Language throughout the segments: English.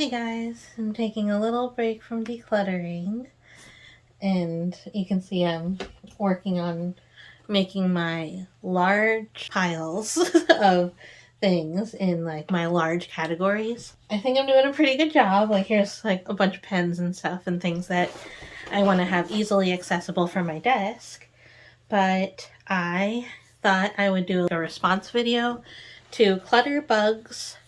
Hey guys, I'm taking a little break from decluttering, and you can see I'm working on making my large piles of things in like my large categories. I think I'm doing a pretty good job. Like, here's like a bunch of pens and stuff and things that I want to have easily accessible from my desk. But I thought I would do a response video to Clutterbug's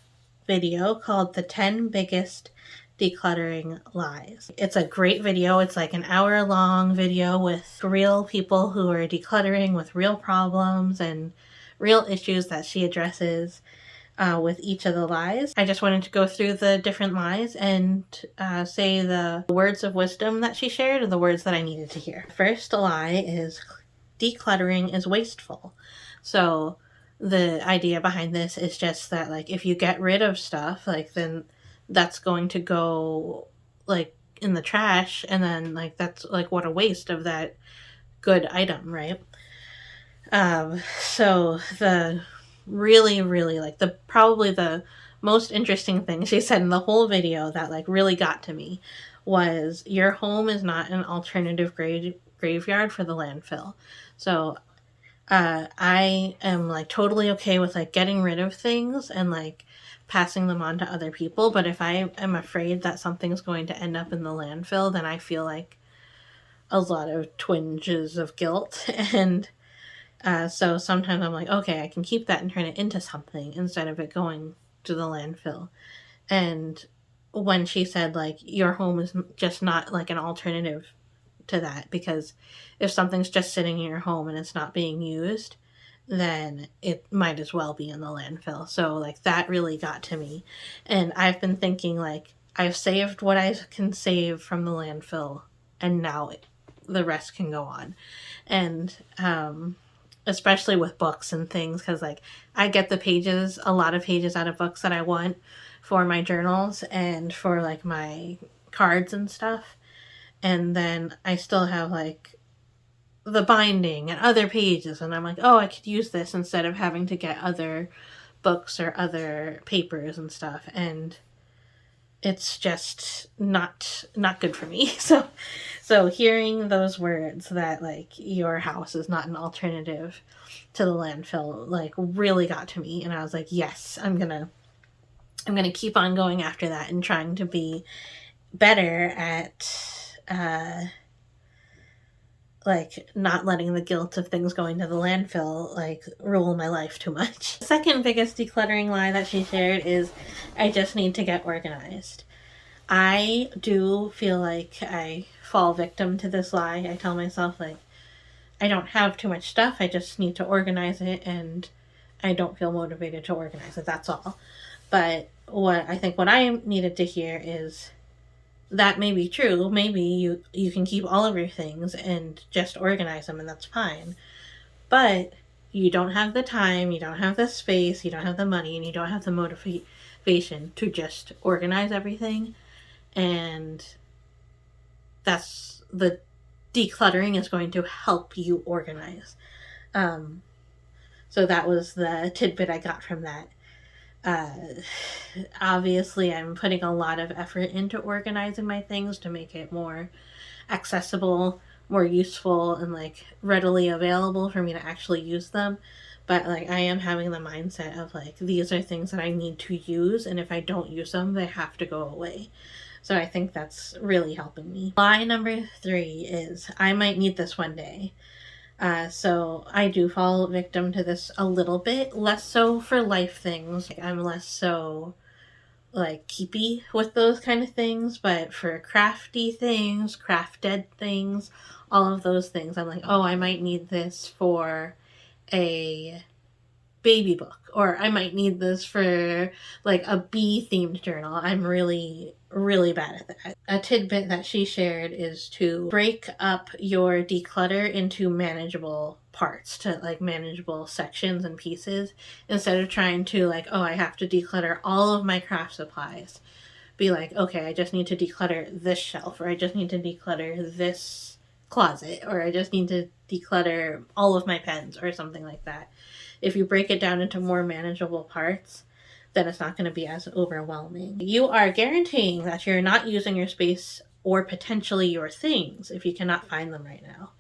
video called The 10 Biggest Decluttering Lies. It's a great video. It's like an hour-long video with real people who are decluttering with real problems and real issues that she addresses with each of the lies. I just wanted to go through the different lies and say the words of wisdom that she shared and the words that I needed to hear. First lie is decluttering is wasteful. So the idea behind this is just that, like, if you get rid of stuff, like, then that's going to go like in the trash, and then like that's like what a waste of that good item, right? So the really like the probably the most interesting thing she said in the whole video that like really got to me was, your home is not an alternative graveyard for the landfill. So I am like totally okay with like getting rid of things and like passing them on to other people. But if I am afraid that something's going to end up in the landfill, then I feel like a lot of twinges of guilt. And so sometimes I'm like, okay, I can keep that and turn it into something instead of it going to the landfill. And when she said like your home is just not like an alternative to that, because if something's just sitting in your home and it's not being used, then it might as well be in the landfill. So like that really got to me. And I've been thinking like, I've saved what I can save from the landfill, and now the rest can go on. And especially with books and things, because like I get a lot of pages out of books that I want for my journals and for like my cards and stuff. And then I still have like the binding and other pages, and I'm like, oh, I could use this instead of having to get other books or other papers and stuff. And it's just not good for me. So hearing those words that like your house is not an alternative to the landfill like really got to me, and I was like, yes, I'm gonna keep on going after that and trying to be better at like not letting the guilt of things going to the landfill like rule my life too much. The second biggest decluttering lie that she shared is, I just need to get organized. I do feel like I fall victim to this lie. I tell myself like, I don't have too much stuff, I just need to organize it, and I don't feel motivated to organize it, that's all. But what I needed to hear is, that may be true. Maybe you can keep all of your things and just organize them, and that's fine. But you don't have the time, you don't have the space, you don't have the money, and you don't have the motivation to just organize everything. And that's the decluttering is going to help you organize. So that was the tidbit I got from that. Obviously I'm putting a lot of effort into organizing my things to make it more accessible, more useful, and like readily available for me to actually use them. But like I am having the mindset of like, these are things that I need to use, and if I don't use them, they have to go away. So I think that's really helping me. Lie number 3 is, I might need this one day. So I do fall victim to this a little bit, less so for life things. I'm less so like keepy with those kind of things, but for crafty things, crafted things, all of those things, I'm like, oh, I might need this for a baby book, or I might need this for like a bee themed journal. I'm really bad at that. A tidbit that she shared is to break up your declutter into manageable parts, to like manageable sections and pieces, instead of trying to like, oh, I have to declutter all of my craft supplies. Be like, okay, I just need to declutter this shelf, or I just need to declutter this closet, or I just need to declutter all of my pens, or something like that. If you break it down into more manageable parts, then it's not going to be as overwhelming. You are guaranteeing that you're not using your space or potentially your things if you cannot find them right now.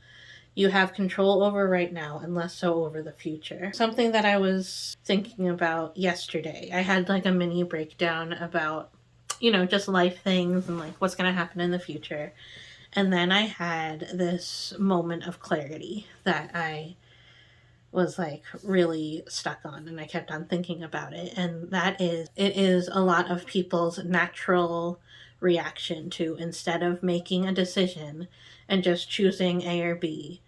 You have control over right now and less so over the future. Something that I was thinking about yesterday, I had like a mini breakdown about, just life things and like what's going to happen in the future. And then I had this moment of clarity that I was like really stuck on, and I kept on thinking about it. And that is, it is a lot of people's natural reaction to, instead of making a decision and just choosing A or B,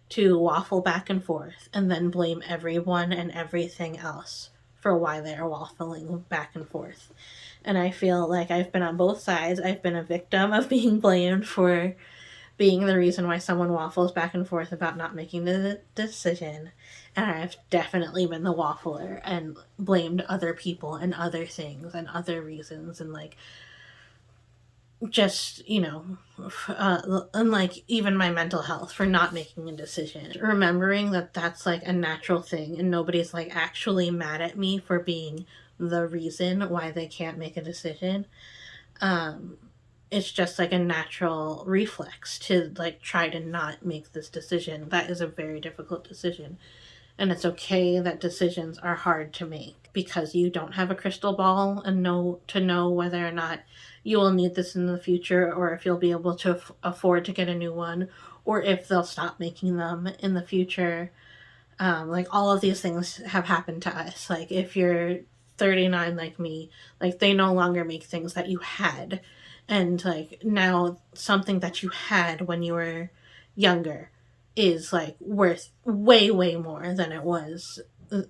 to waffle back and forth and then blame everyone and everything else for why they're waffling back and forth. And I feel like I've been on both sides. I've been a victim of being blamed for being the reason why someone waffles back and forth about not making the decision. And I've definitely been the waffler and blamed other people and other things and other reasons, and like just, and like even my mental health for not making a decision. Remembering that that's like a natural thing and nobody's like actually mad at me for being the reason why they can't make a decision. It's just like a natural reflex to like try to not make this decision. That is a very difficult decision. And it's okay that decisions are hard to make because you don't have a crystal ball and know whether or not you will need this in the future, or if you'll be able to afford to get a new one, or if they'll stop making them in the future. Like all of these things have happened to us. Like if you're 39 like me, like they no longer make things that you had. And like now something that you had when you were younger is like worth way, way more than it was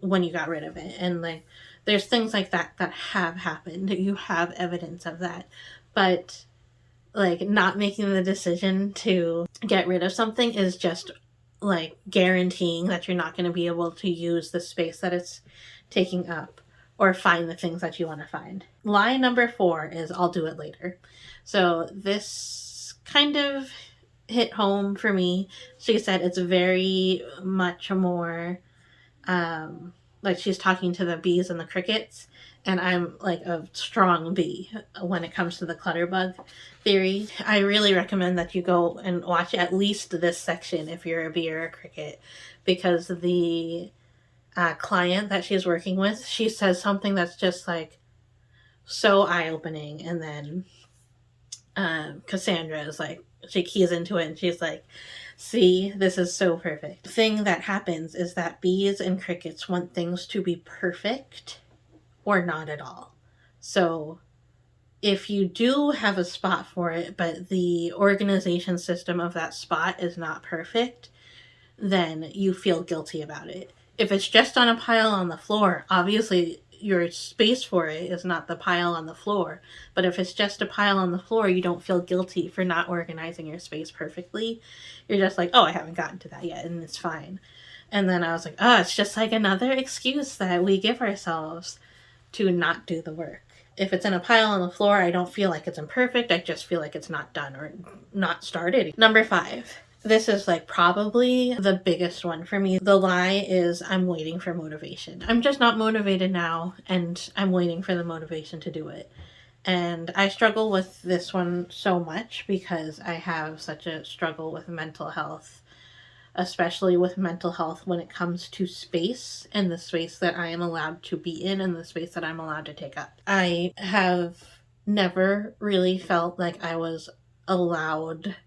when you got rid of it. And like there's things like that that have happened. You have evidence of that. But like not making the decision to get rid of something is just like guaranteeing that you're not going to be able to use the space that it's taking up or find the things that you want to find. Lie number 4 is I'll do it later. So this kind of hit home for me. She said it's very much more like she's talking to the bees and the crickets, and I'm like a strong bee when it comes to the clutterbug theory. I really recommend that you go and watch at least this section if you're a bee or a cricket, because the client that she's working with, she says something that's just like so eye-opening, and then Cassandra is like, she keys into it and she's like, see, this is so perfect. The thing that happens is that bees and crickets want things to be perfect or not at all. So if you do have a spot for it, but the organization system of that spot is not perfect, then you feel guilty about it. If it's just on a pile on the floor, obviously your space for it is not the pile on the floor. But if it's just a pile on the floor, you don't feel guilty for not organizing your space perfectly. You're just like, oh, I haven't gotten to that yet, and it's fine. And then I was like, oh, it's just like another excuse that we give ourselves to not do the work. If it's in a pile on the floor, I don't feel like it's imperfect. I just feel like it's not done or not started. Number 5. This is like probably the biggest one for me. The lie is I'm waiting for motivation. I'm just not motivated now, and I'm waiting for the motivation to do it. And I struggle with this one so much because I have such a struggle with mental health, especially with mental health when it comes to space and the space that I am allowed to be in and the space that I'm allowed to take up. I have never really felt like I was allowed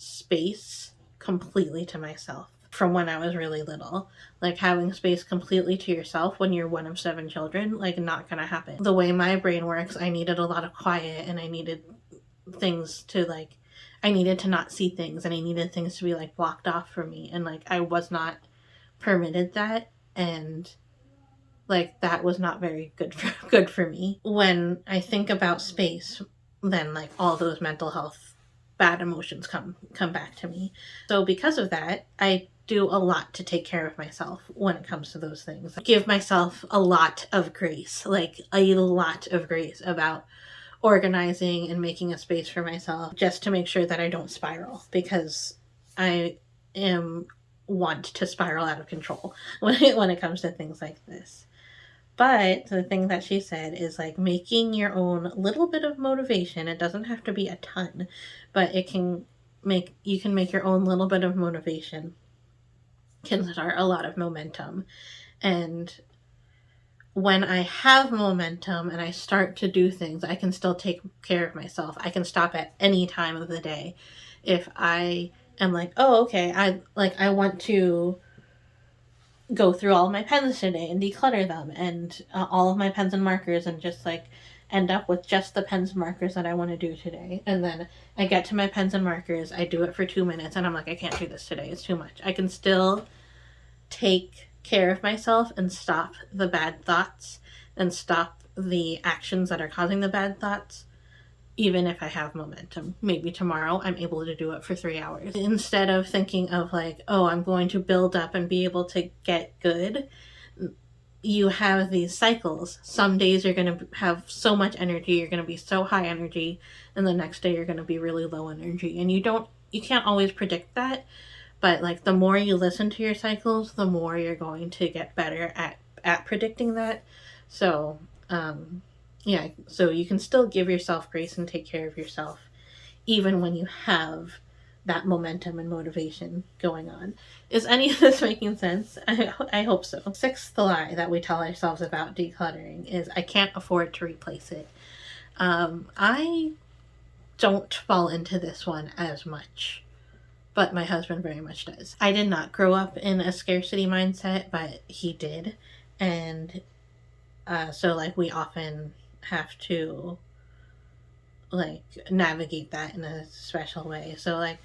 space completely to myself from when I was really little. Like having space completely to yourself when you're one of 7 children, like not gonna happen. The way my brain works, I needed a lot of quiet, and I needed things to like, I needed to not see things, and I needed things to be like blocked off from me, and like I was not permitted that, and like that was not very good for me. When I think about space, then like all those mental health bad emotions come back to me. So because of that, I do a lot to take care of myself when it comes to those things. I give myself a lot of grace, like a lot of grace about organizing and making a space for myself, just to make sure that I don't spiral, because I want to spiral out of control when it comes to things like this. But the thing that she said is like making your own little bit of motivation. It doesn't have to be a ton, but you can make your own little bit of motivation can start a lot of momentum. And when I have momentum and I start to do things, I can still take care of myself. I can stop at any time of the day. If I am like, oh, okay, I want to go through all of my pens today and declutter them and all of my pens and markers and just like end up with just the pens and markers that I want to do today. And then I get to my pens and markers, I do it for 2 minutes, and I'm like, I can't do this today. It's too much. I can still take care of myself and stop the bad thoughts and stop the actions that are causing the bad thoughts, even if I have momentum. Maybe tomorrow I'm able to do it for 3 hours. Instead of thinking of like, oh, I'm going to build up and be able to get good, you have these cycles. Some days you're going to have so much energy, you're going to be so high energy, and the next day you're going to be really low energy. And you can't always predict that, but like the more you listen to your cycles, the more you're going to get better at predicting that. So, yeah, so you can still give yourself grace and take care of yourself even when you have that momentum and motivation going on. Is any of this making sense? I hope so. Sixth lie that we tell ourselves about decluttering is I can't afford to replace it. I don't fall into this one as much, but my husband very much does. I did not grow up in a scarcity mindset, but he did. And so like we often have to like navigate that in a special way. So like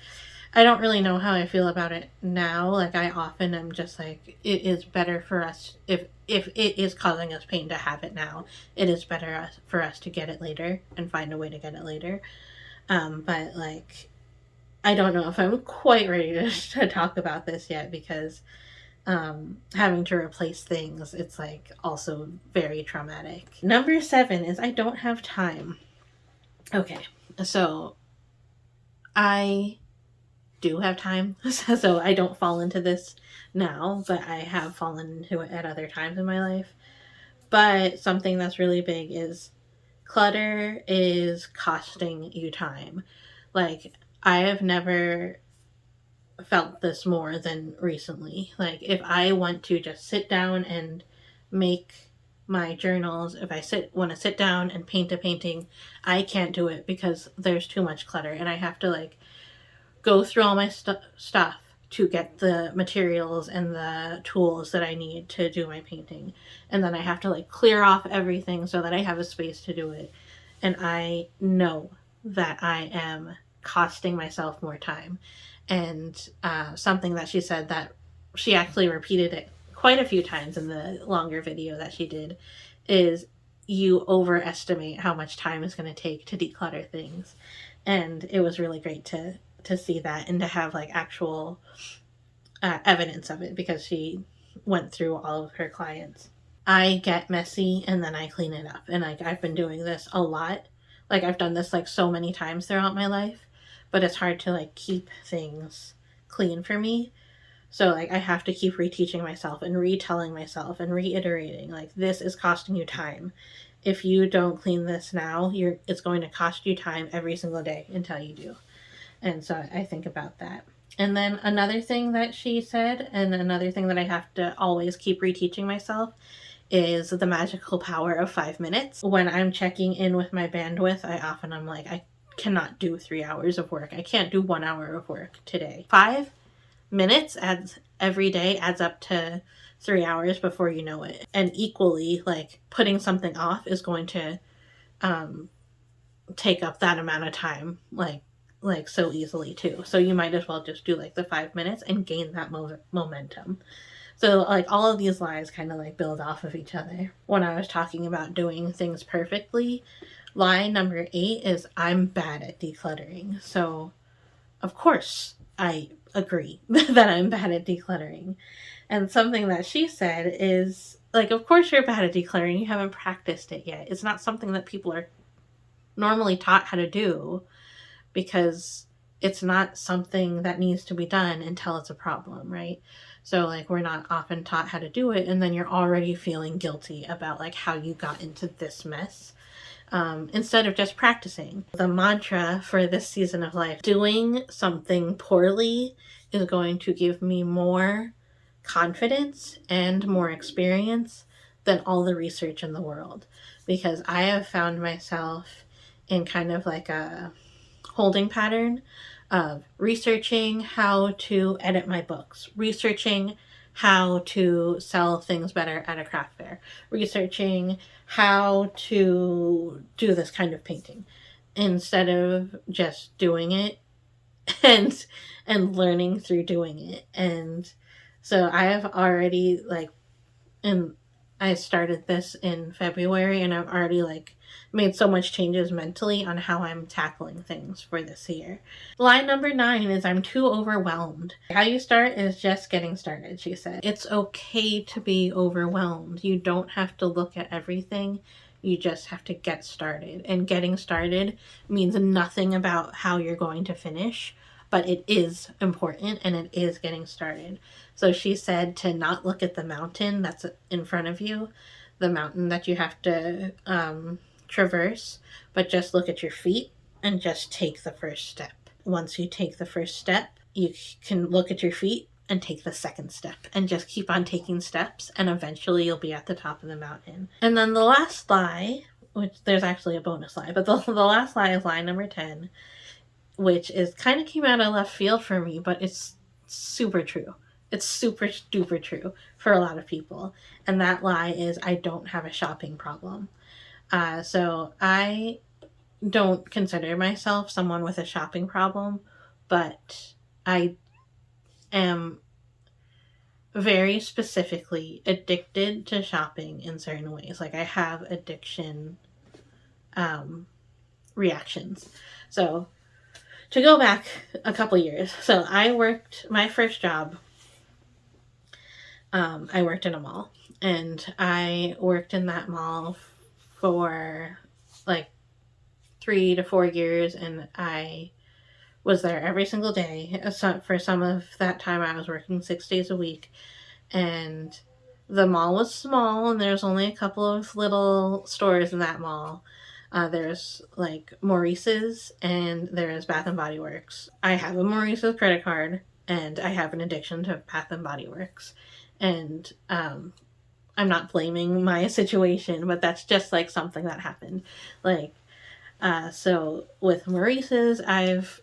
I don't really know how I feel about it now. Like I often am just like it is better for us if it is causing us pain to have it now. It is better for us to get it later and find a way to get it later. But like I don't know if I'm quite ready to talk about this yet because having to replace things, it's like also very traumatic. Number 7 is I don't have time. Okay, so I do have time, so I don't fall into this now, but I have fallen into it at other times in my life. But something that's really big is clutter is costing you time. Like, I have never felt this more than recently. Like, if I want to just sit down and make my journals, if I want to sit down and paint a painting, I can't do it because there's too much clutter and I have to like go through all my stuff to get the materials and the tools that I need to do my painting. And then I have to like clear off everything so that I have a space to do it. And I know that I am costing myself more time. And something that she said that she actually repeated it quite a few times in the longer video that she did is you overestimate how much time it's going to take to declutter things. And it was really great to see that and to have like actual evidence of it because she went through all of her clients. I get messy and then I clean it up. And like I've been doing this a lot. Like I've done this like so many times throughout my life, but it's hard to like keep things clean for me. So like I have to keep reteaching myself and retelling myself and reiterating like this is costing you time. If you don't clean this now, it's going to cost you time every single day until you do. And so I think about that. And then another thing that she said, and another thing that I have to always keep reteaching myself, is the magical power of 5 minutes. When I'm checking in with my bandwidth, I'm like, I cannot do 3 hours of work. I can't do 1 hour of work today. 5 minutes every day adds up to 3 hours before you know it. And equally, like putting something off is going to take up that amount of time, like so easily too. So you might as well just do like the 5 minutes and gain that momentum. So like all of these lies kind of like build off of each other. When I was talking about doing things perfectly, lie number 8 is I'm bad at decluttering. So of course I agree that I'm bad at decluttering. And something that she said is like, of course you're bad at decluttering. You haven't practiced it yet. It's not something that people are normally taught how to do because it's not something that needs to be done until it's a problem, right? So like we're not often taught how to do it, and then you're already feeling guilty about like how you got into this mess. Instead of just practicing. The mantra for this season of life, doing something poorly is going to give me more confidence and more experience than all the research in the world. Because I have found myself in kind of like a holding pattern of researching how to edit my books, researching how to sell things better at a craft fair, researching how to do this kind of painting instead of just doing it and learning through doing it. And so I have already like, and I started this in February, and I've already like made so much changes mentally on how I'm tackling things for this year. Line number 9 is I'm too overwhelmed. How you start is just getting started, she said. It's okay to be overwhelmed. You don't have to look at everything. You just have to get started. And getting started means nothing about how you're going to finish, but it is important and it is getting started. So she said to not look at the mountain that's in front of you, the mountain that you have to traverse, but just look at your feet and just take the first step. Once you take the first step, you can look at your feet and take the second step and just keep on taking steps, and eventually you'll be at the top of the mountain. And then the last lie, which there's actually a bonus lie, but the last lie is line number 10, which is kind of came out of left field for me, but it's super true. It's super duper true for a lot of people. And that lie is I don't have a shopping problem. So I don't consider myself someone with a shopping problem, but I am very specifically addicted to shopping in certain ways. Like I have addiction reactions. So to go back a couple years, so I worked my first job. I worked in a mall, and I worked in that mall for like 3 to 4 years, and I was there every single day. So for some of that time, I was working 6 days a week, and the mall was small, and there's only a couple of little stores in that mall. There's like Maurice's, and there's Bath and Body Works. I have a Maurice's credit card, and I have an addiction to Bath and Body Works. And I'm not blaming my situation, but that's just like something that happened. Like, so with Maurice's, I've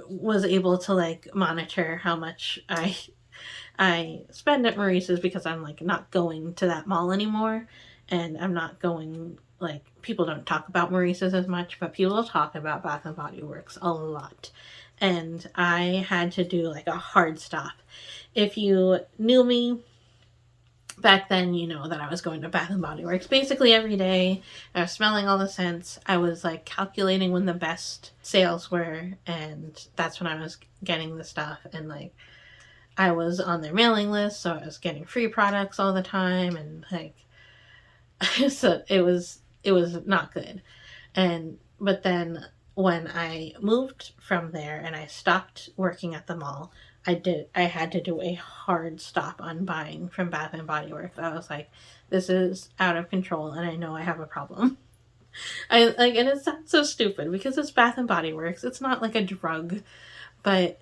was able to like monitor how much I spend at Maurice's, because I'm like not going to that mall anymore, and I'm not going, like, people don't talk about Maurice's as much, but people talk about Bath and Body Works a lot. And I had to do like a hard stop. If you knew me back then, you know that I was going to Bath and Body Works basically every day. I was smelling all the scents. I was like calculating when the best sales were, and that's when I was getting the stuff. And like I was on their mailing list, so I was getting free products all the time, and like so it was not good. But then when I moved from there and I stopped working at the mall, I had to do a hard stop on buying from Bath and Body Works. I was like, this is out of control, and I know I have a problem. And it's not so stupid because it's Bath and Body Works. It's not like a drug, and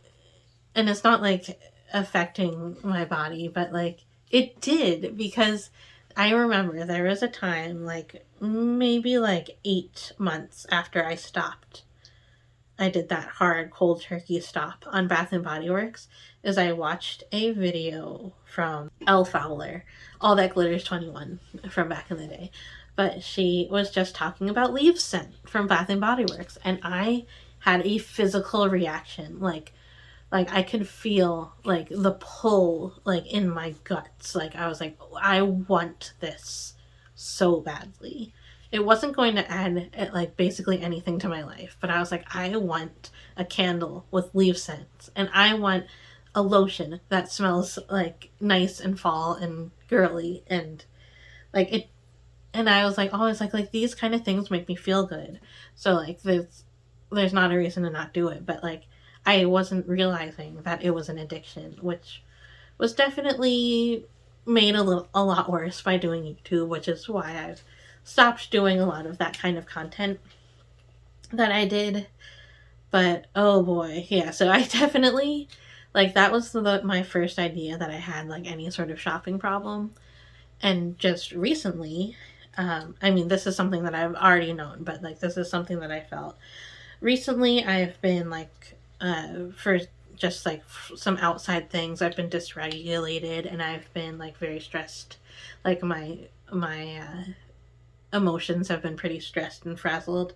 it's not like affecting my body, but like it did, because I remember there was a time, like maybe like 8 months after I stopped, I did that hard cold turkey stop on Bath and Body Works, is I watched a video from Elle Fowler, All That Glitters 21, from back in the day. But she was just talking about leaf scent from Bath and Body Works, and I had a physical reaction. Like I could feel like the pull like in my guts. Like I was like, I want this so badly. It wasn't going to add like basically anything to my life, but I was like, I want a candle with leaf scents, and I want a lotion that smells like nice and fall and girly, and like it. And I was like, always like these kind of things make me feel good. So like there's not a reason to not do it, but like I wasn't realizing that it was an addiction, which was definitely made a lot worse by doing YouTube, which is why I've stopped doing a lot of that kind of content that I did. But oh boy, yeah, so I definitely, like, that was my first idea that I had like any sort of shopping problem. And just recently, I mean, this is something that I've already known, but like, this is something that I felt recently. I've been like, for just like some outside things, I've been dysregulated and I've been like very stressed. Like, my emotions have been pretty stressed and frazzled.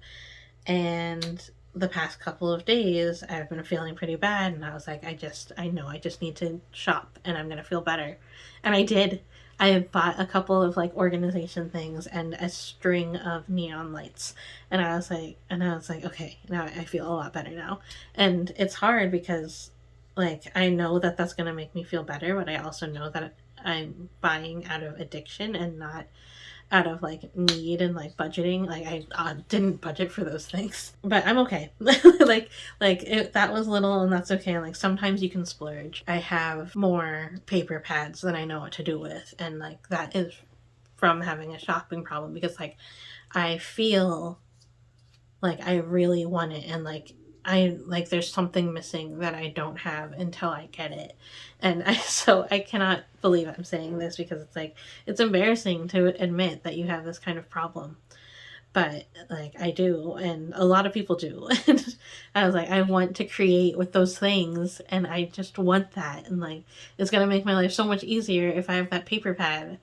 And the past couple of days, I've been feeling pretty bad. And I was like, I know I just need to shop and I'm going to feel better. And I did. I bought a couple of like organization things and a string of neon lights. And I was like, okay, now I feel a lot better now. And it's hard because like I know that that's going to make me feel better, but I also know that I'm buying out of addiction and not out of like need and like budgeting. Like I didn't budget for those things, but I'm okay. That was little and that's okay. Like sometimes you can splurge. I have more paper pads than I know what to do with, and like that is from having a shopping problem because like I feel like I really want it, and like I like there's something missing that I don't have until I get it. And I cannot believe I'm saying this because it's like it's embarrassing to admit that you have this kind of problem. But like I do, and a lot of people do. And I was like, I want to create with those things and I just want that, and like it's gonna make my life so much easier if I have that paper pad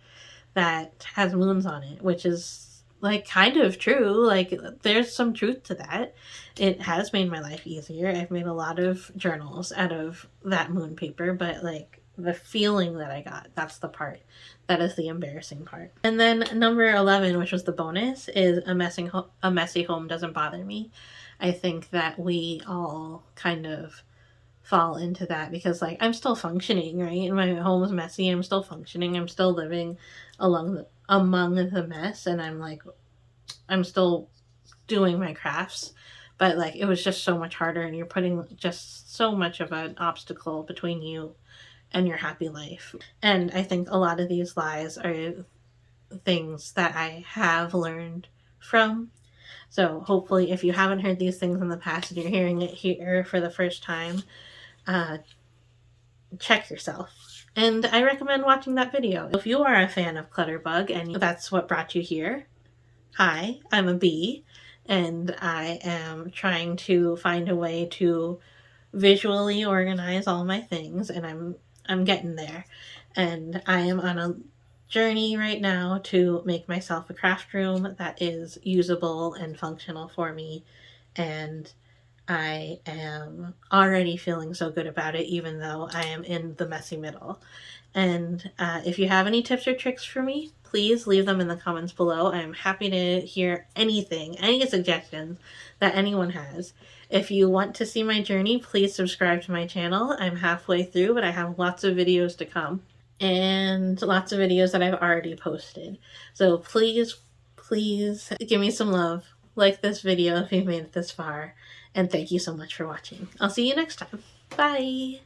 that has moons on it, which is like kind of true. Like there's some truth to that. It has made my life easier. I've made a lot of journals out of that moon paper, but like the feeling that I got, that's the part that is the embarrassing part. And then number 11, which was the bonus, is a messy home doesn't bother me. I think that we all kind of fall into that because like I'm still functioning, right? And my home's messy. I'm still functioning. I'm still living among the mess, and I'm still doing my crafts. But like it was just so much harder, and you're putting just so much of an obstacle between you and your happy life. And I think a lot of these lies are things that I have learned from. So hopefully, if you haven't heard these things in the past and you're hearing it here for the first time, uh, check yourself. And I recommend watching that video. If you are a fan of Clutterbug and that's what brought you here, hi, I'm a bee, and I am trying to find a way to visually organize all my things, and I'm getting there. And I am on a journey right now to make myself a craft room that is usable and functional for me, and I am already feeling so good about it, even though I am in the messy middle. And if you have any tips or tricks for me, please leave them in the comments below. I'm happy to hear anything, any suggestions that anyone has. If you want to see my journey, please subscribe to my channel. I'm halfway through, but I have lots of videos to come and lots of videos that I've already posted. So please, please give me some love. Like this video if you've made it this far. And thank you so much for watching. I'll see you next time. Bye!